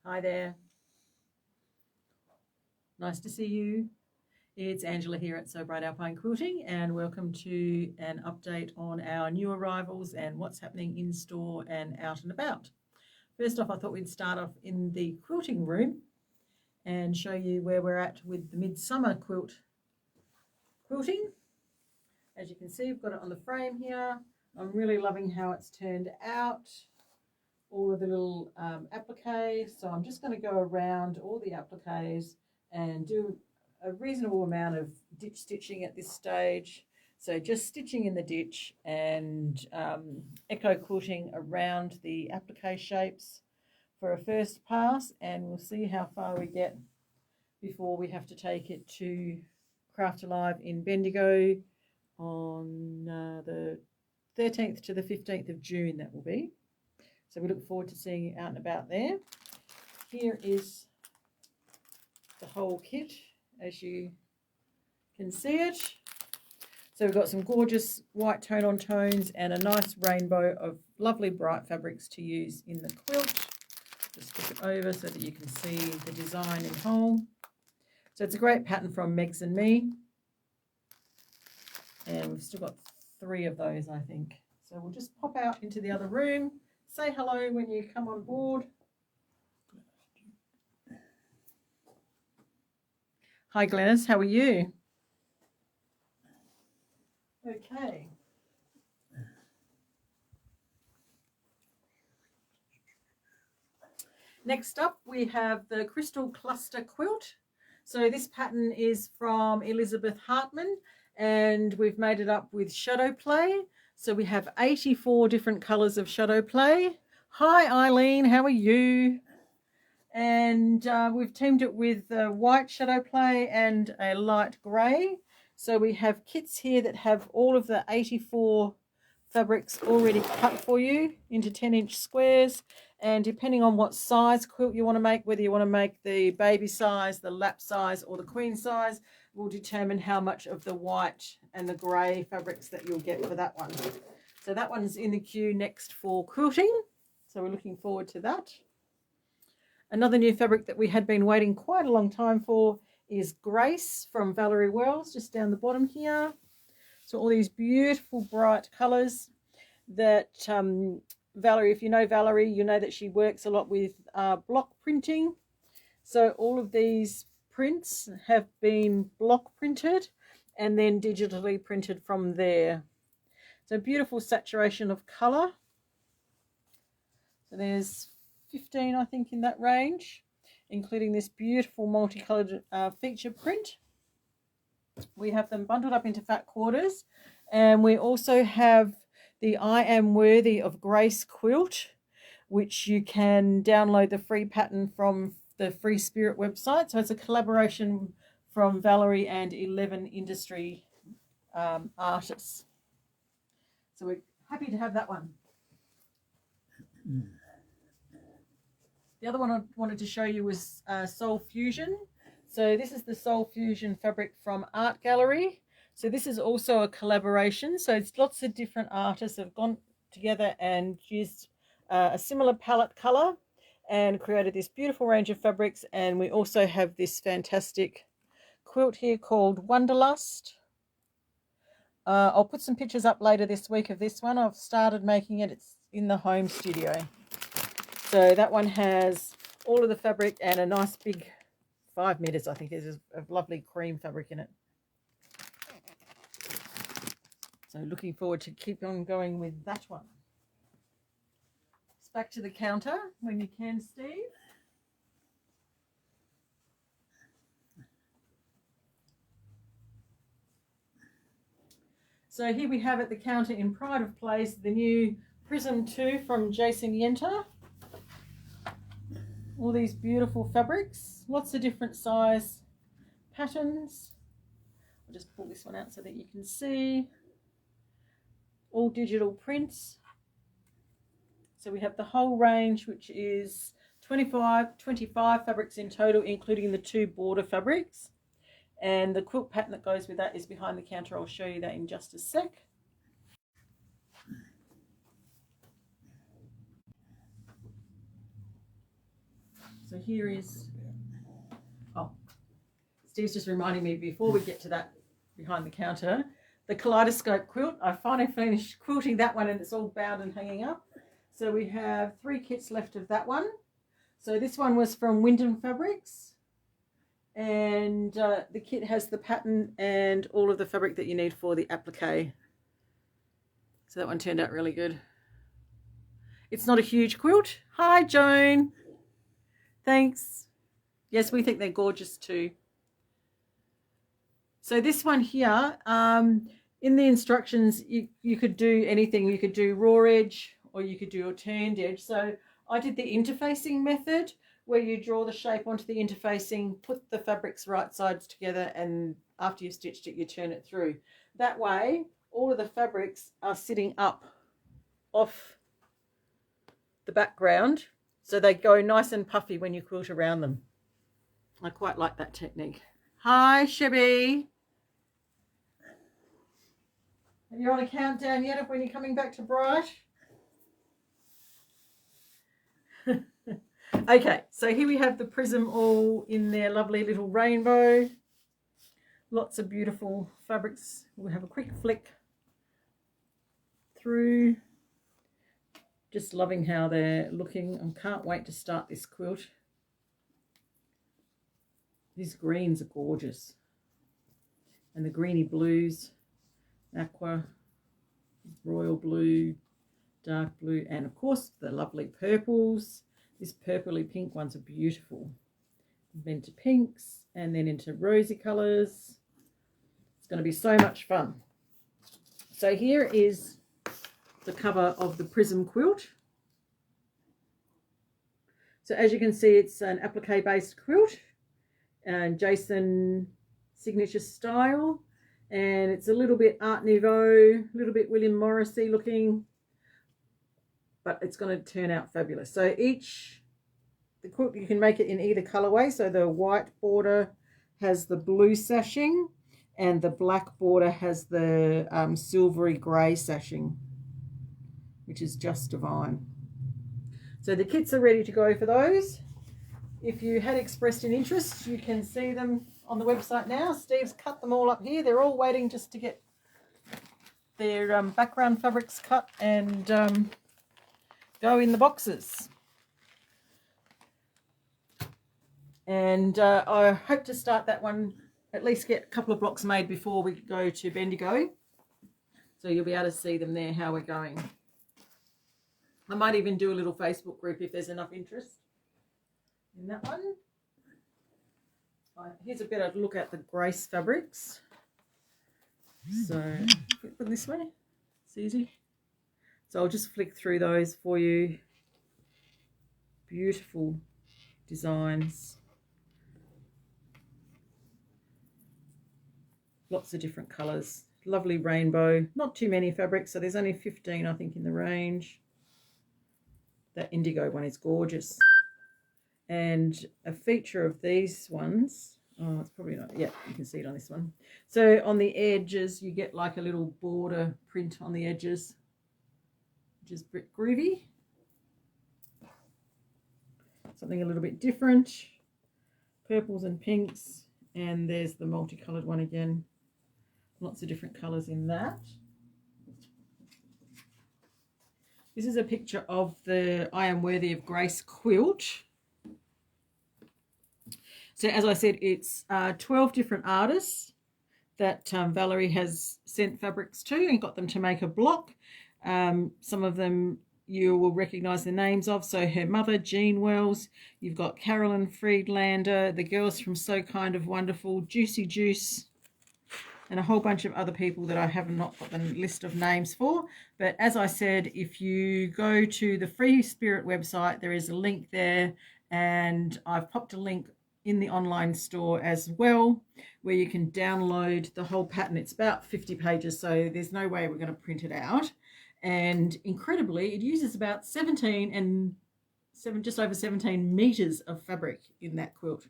Hi there. Nice to see you. It's Angela here at Sew Bright Alpine Quilting, and welcome to an update on our new arrivals and what's happening in store and out and about. First off, I thought we'd start off in the quilting room and show you where we're at with the midsummer quilting. As you can see, we've got it on the frame here. I'm really loving how it's turned out. All of the little appliques. So I'm just going to go around all the appliques and do a reasonable amount of ditch stitching at this stage. So just stitching in the ditch and echo quilting around the applique shapes for a first pass, and we'll see how far we get before we have to take it to Craft Alive in Bendigo on the 13th to the 15th of June, that will be. So we look forward to seeing you out and about there. Here is the whole kit, as you can see it. So we've got some gorgeous white tone-on tones and a nice rainbow of lovely bright fabrics to use in the quilt. Just flip it over so that you can see the design in whole. So it's a great pattern from Megs and Me. And we've still got 3 of those, I think. So we'll just pop out into the other room. Say hello when you come on board. Hi Glenys, how are you? Okay. Next up we have the Crystal Cluster Quilt. So this pattern is from Elizabeth Hartman and we've made it up with shadow play. So we have 84 different colours of shadow play. Hi Eileen, how are you? And we've teamed it with white shadow play and a light grey. So we have kits here that have all of the 84 fabrics already cut for you into 10-inch squares. And depending on what size quilt you want to make, whether you want to make the baby size, the lap size, or the queen size, will determine how much of the white and the grey fabrics that you'll get for that one. So that one's in the queue next for quilting. So we're looking forward to that. Another new fabric that we had been waiting quite a long time for is Grace from Valerie Wells, just down the bottom here. So all these beautiful bright colours that Valerie, if you know Valerie, you know that she works a lot with block printing. So all of these prints have been block printed and then digitally printed from there. So beautiful saturation of colour. So there's 15, I think, in that range, including this beautiful multicoloured feature print. We have them bundled up into fat quarters, and we also have the I Am Worthy of Grace quilt, which you can download the free pattern from the Free Spirit website. So it's a collaboration from Valerie and 11 industry artists. So we're happy to have that one. The other one I wanted to show you was Soul Fusion. So this is the Soul Fusion fabric from Art Gallery. So this is also a collaboration. So it's lots of different artists have gone together and used a similar palette color and created this beautiful range of fabrics. And we also have this fantastic quilt here called Wonderlust. I'll put some pictures up later this week of this one. I've started making it. It's in the home studio. So that one has all of the fabric and a nice big 5 meters, I think. There's a lovely cream fabric in it. So looking forward to keep on going with that one. It's back to the counter when you can, Steve. So here we have at the counter in Pride of Place the new Prism 2 from Jason Yenter. All these beautiful fabrics, lots of different size patterns. I'll just pull this one out so that you can see. All digital prints. So we have the whole range, which is 25 fabrics in total, including the 2 border fabrics. And the quilt pattern that goes with that is behind the counter. I'll show you that in just a sec. So here is, oh, Steve's just reminding me before we get to that behind the counter, the kaleidoscope quilt. I finally finished quilting that one and it's all bound and hanging up. So we have 3 kits left of that one. So this one was from Wyndham Fabrics, and the kit has the pattern and all of the fabric that you need for the applique. So that one turned out really good. It's not a huge quilt. Hi, Joan. Thanks. Yes, we think they're gorgeous too. So this one here, in the instructions, you could do anything. You could do raw edge or you could do a turned edge. So I did the interfacing method where you draw the shape onto the interfacing, put the fabrics right sides together, and after you've stitched it, you turn it through. That way, all of the fabrics are sitting up off the background, so they go nice and puffy when you quilt around them. I quite like that technique. Hi, Shebby. Are you on a countdown yet of when you're coming back to Bright? Okay, so here we have the prism all in their lovely little rainbow. Lots of beautiful fabrics. We'll have a quick flick through. Just loving how they're looking. I can't wait to start this quilt. These greens are gorgeous. And the greeny blues, aqua, royal blue, dark blue, and of course the lovely purples. This purpley pink ones are beautiful. Then to pinks and then into rosy colours. It's going to be so much fun. So here is the cover of the prism quilt. So as you can see, it's an applique based quilt and Jason signature style, and it's a little bit Art Nouveau, a little bit William Morrissey looking, but it's going to turn out fabulous. So the quilt, you can make it in either colorway. So the white border has the blue sashing and the black border has the silvery grey sashing, which is just divine. So the kits are ready to go for those. If you had expressed an interest, you can see them on the website now. Steve's cut them all up here. They're all waiting just to get their background fabrics cut and go in the boxes. And I hope to start that one, at least get a couple of blocks made before we go to Bendigo. So you'll be able to see them there, how we're going. I might even do a little Facebook group if there's enough interest in that one. Here's a better look at the Grace fabrics. So put them this way, it's easy. So I'll just flick through those for you. Beautiful designs. Lots of different colours. Lovely rainbow. Not too many fabrics, so there's only 15 I think in the range. That indigo one is gorgeous. And a feature of these ones, oh, it's probably not, yeah, you can see it on this one. So on the edges, you get like a little border print on the edges, which is a bit groovy. Something a little bit different. Purples and pinks, and there's the multicolored one again. Lots of different colors in that. This is a picture of the I Am Worthy of Grace quilt. So as I said, it's 12 different artists that Valerie has sent fabrics to and got them to make a block. Some of them you will recognise the names of. So her mother, Jean Wells. You've got Carolyn Friedlander, the girls from So Kind of Wonderful, Juicy Juice, and a whole bunch of other people that I have not got the list of names for. But as I said, if you go to the Free Spirit website, there is a link there, and I've popped a link in the online store as well where you can download the whole pattern. It's about 50 pages, so there's no way we're going to print it out. And incredibly, it uses about just over 17 meters of fabric in that quilt.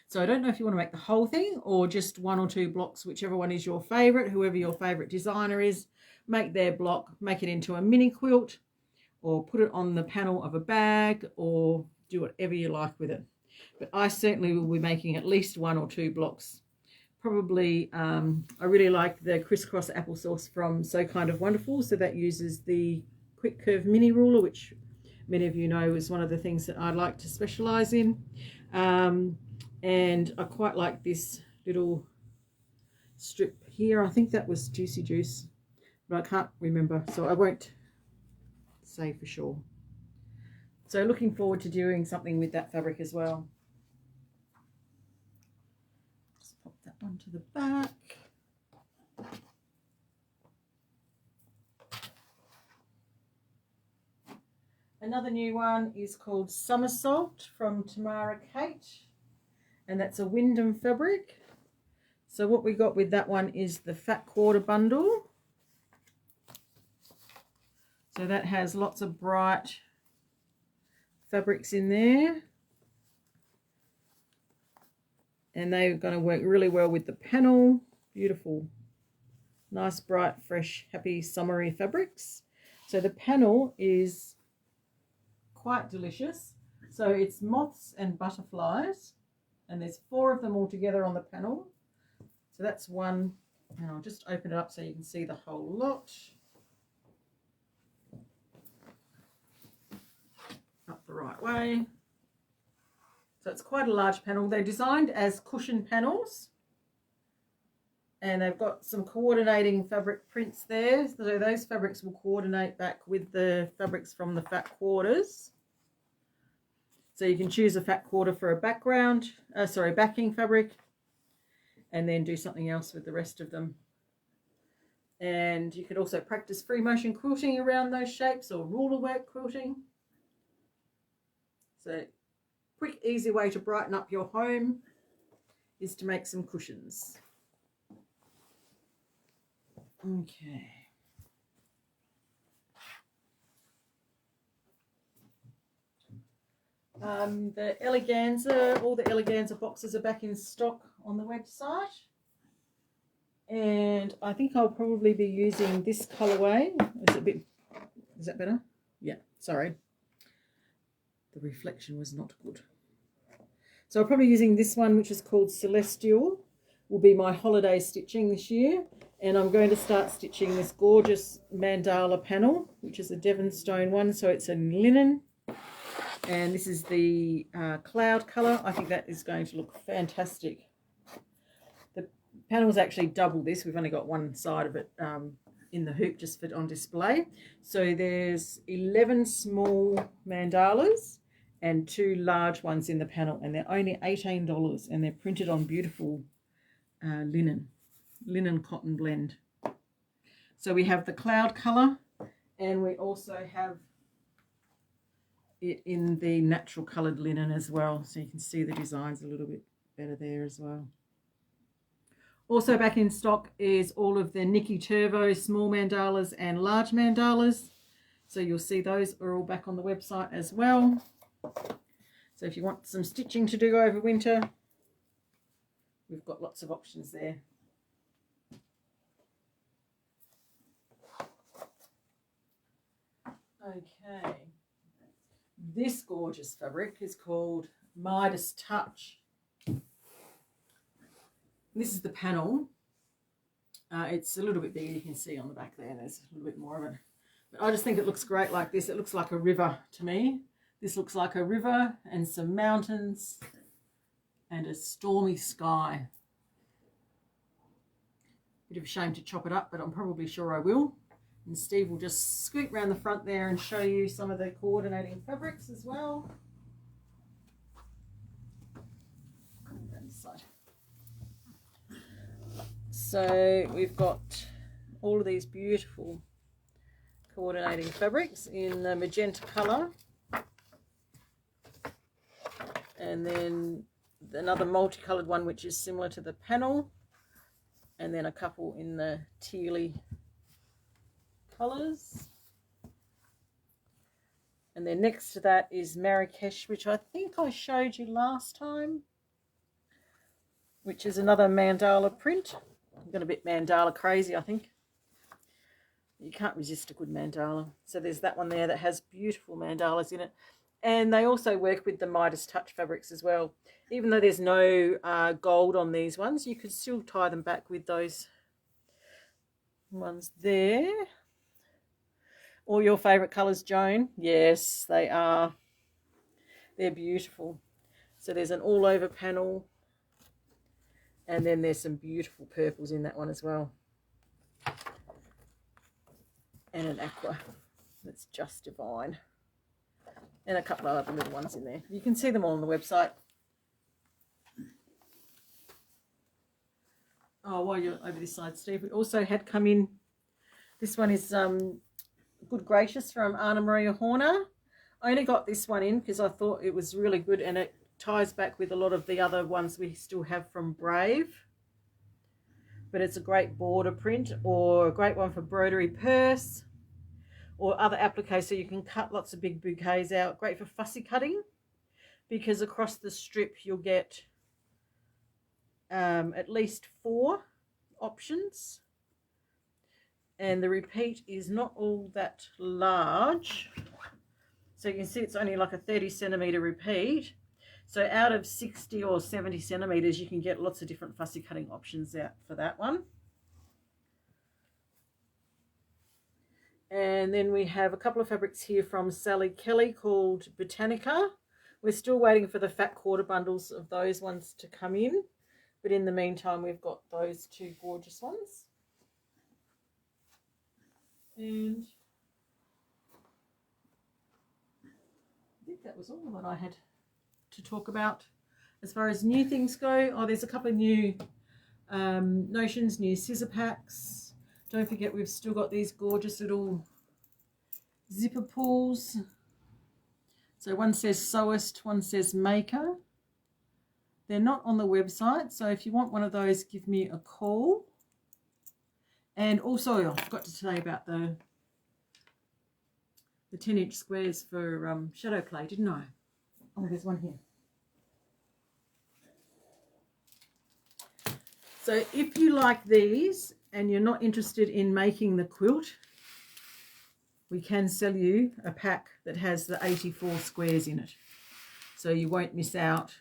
So I don't know if you want to make the whole thing or just 1 or 2 blocks, whichever one is your favorite. Whoever your favorite designer is, make their block, make it into a mini quilt, or put it on the panel of a bag, or do whatever you like with it. but I certainly will be making at least 1 or 2 blocks. Probably, I really like the crisscross applesauce from So Kind of Wonderful. So that uses the quick curve mini ruler, which many of you know is one of the things that I like to specialize in. And I quite like this little strip here. I think that was Juicy Juice, but I can't remember, so I won't say for sure. So looking forward to doing something with that fabric as well. Just pop that one to the back. Another new one is called Somersault from Tamara Kate, and that's a Wyndham fabric. So what we got with that one is the fat quarter bundle. So that has lots of bright fabrics in there. And they're going to work really well with the panel. Beautiful. Nice, bright, fresh, happy, summery fabrics. So the panel is quite delicious. So it's moths and butterflies. And there's 4 of them all together on the panel. So that's one, and I'll just open it up so you can see the whole lot. Up the right way. So it's quite a large panel. They're designed as cushion panels. And they've got some coordinating fabric prints there. So those fabrics will coordinate back with the fabrics from the fat quarters. So you can choose a fat quarter for a background, backing fabric, and then do something else with the rest of them. And you could also practice free motion quilting around those shapes, or ruler work quilting. So quick, easy way to brighten up your home is to make some cushions. Okay. The Eleganza, all the Eleganza boxes are back in stock on the website. And I think I'll probably be using this colorway. Is that better? Yeah, sorry. The reflection was not good. So I'm probably using this one, which is called Celestial, will be my holiday stitching this year. And I'm going to start stitching this gorgeous mandala panel, which is a Devonstone one. So it's in linen. And this is the cloud colour. I think that is going to look fantastic. The panel's actually double this. We've only got one side of it in the hoop just for on display. So there's 11 small mandalas and 2 large ones in the panel, and they're only $18, and they're printed on beautiful linen cotton blend. So we have the cloud colour, and we also have it in the natural coloured linen as well, so you can see the designs a little bit better there as well. Also back in stock is all of the Nikki Turvo small mandalas and large mandalas, so you'll see those are all back on the website as well. So if you want some stitching to do over winter, we've got lots of options there. Okay. This gorgeous fabric is called Midas Touch. This is the panel. It's a little bit bigger, you can see on the back there. There's a little bit more of it. But I just think it looks great like this. It looks like a river to me. This looks like a river and some mountains and a stormy sky. Bit of a shame to chop it up, but I'm probably sure I will. And Steve will just scoot around the front there and show you some of the coordinating fabrics as well. Down this side. So we've got all of these beautiful coordinating fabrics in the magenta colour. And then another multicoloured one which is similar to the panel. And then a couple in the tealy colours. And then next to that is Marrakesh, which I think I showed you last time, which is another mandala print. I'm going a bit mandala crazy, I think. You can't resist a good mandala. So there's that one there that has beautiful mandalas in it. And they also work with the Midas Touch fabrics as well. Even though there's no gold on these ones, you could still tie them back with those ones there. All your favourite colours, Joan? Yes, they are. They're beautiful. So there's an all over panel, and then there's some beautiful purples in that one as well, and an aqua that's just divine, and a couple of other little ones in there. You can see them all on the website. Oh, while you're over this side, Steve, we also had come in, this one is Good Gracious from Anna Maria Horner. I only got this one in because I thought it was really good, and it ties back with a lot of the other ones we still have from Brave. But it's a great border print, or a great one for broderie purse or other appliques, so you can cut lots of big bouquets out. Great for fussy cutting, because across the strip you'll get at least 4 options, and the repeat is not all that large, so you can see it's only like a 30cm repeat. So out of 60 or 70 centimeters, you can get lots of different fussy cutting options out for that one. And then we have a couple of fabrics here from Sally Kelly called Botanica. We're still waiting for the fat quarter bundles of those ones to come in, but in the meantime we've got those 2 gorgeous ones. And I think that was all that I had to talk about as far as new things go. Oh, there's a couple of new notions, new scissor packs. Don't forget, we've still got these gorgeous little zipper pulls. So one says sewist, one says maker. They're not on the website, so if you want one of those, give me a call. And also, I forgot to tell you about the 10-inch squares for shadow play, didn't I? Oh, there's one here. So if you like these and you're not interested in making the quilt, we can sell you a pack that has the 84 squares in it. So you won't miss out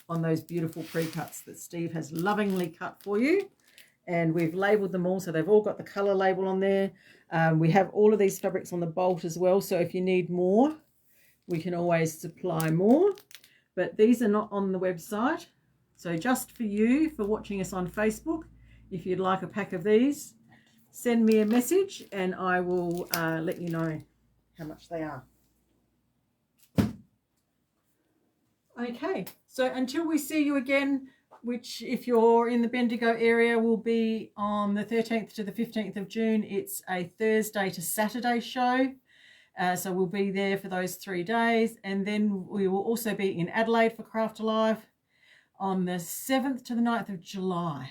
on those beautiful pre-cuts that Steve has lovingly cut for you. And we've labelled them all, so they've all got the colour label on there. We have all of these fabrics on the bolt as well, so if you need more, we can always supply more. But these are not on the website. So just for you, for watching us on Facebook, if you'd like a pack of these, send me a message and I will let you know how much they are. Okay, so until we see you again, which if you're in the Bendigo area will be on the 13th to the 15th of June. It's a Thursday to Saturday show. So we'll be there for those 3 days. And then we will also be in Adelaide for Craft Alive on the 7th to the 9th of July.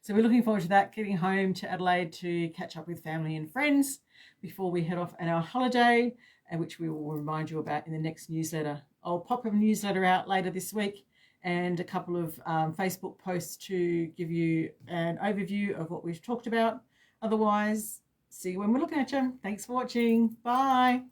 So we're looking forward to that, getting home to Adelaide to catch up with family and friends before we head off on our holiday, which we will remind you about in the next newsletter. I'll pop a newsletter out later this week and a couple of Facebook posts to give you an overview of what we've talked about. Otherwise, see you when we're looking at you. Thanks for watching. Bye.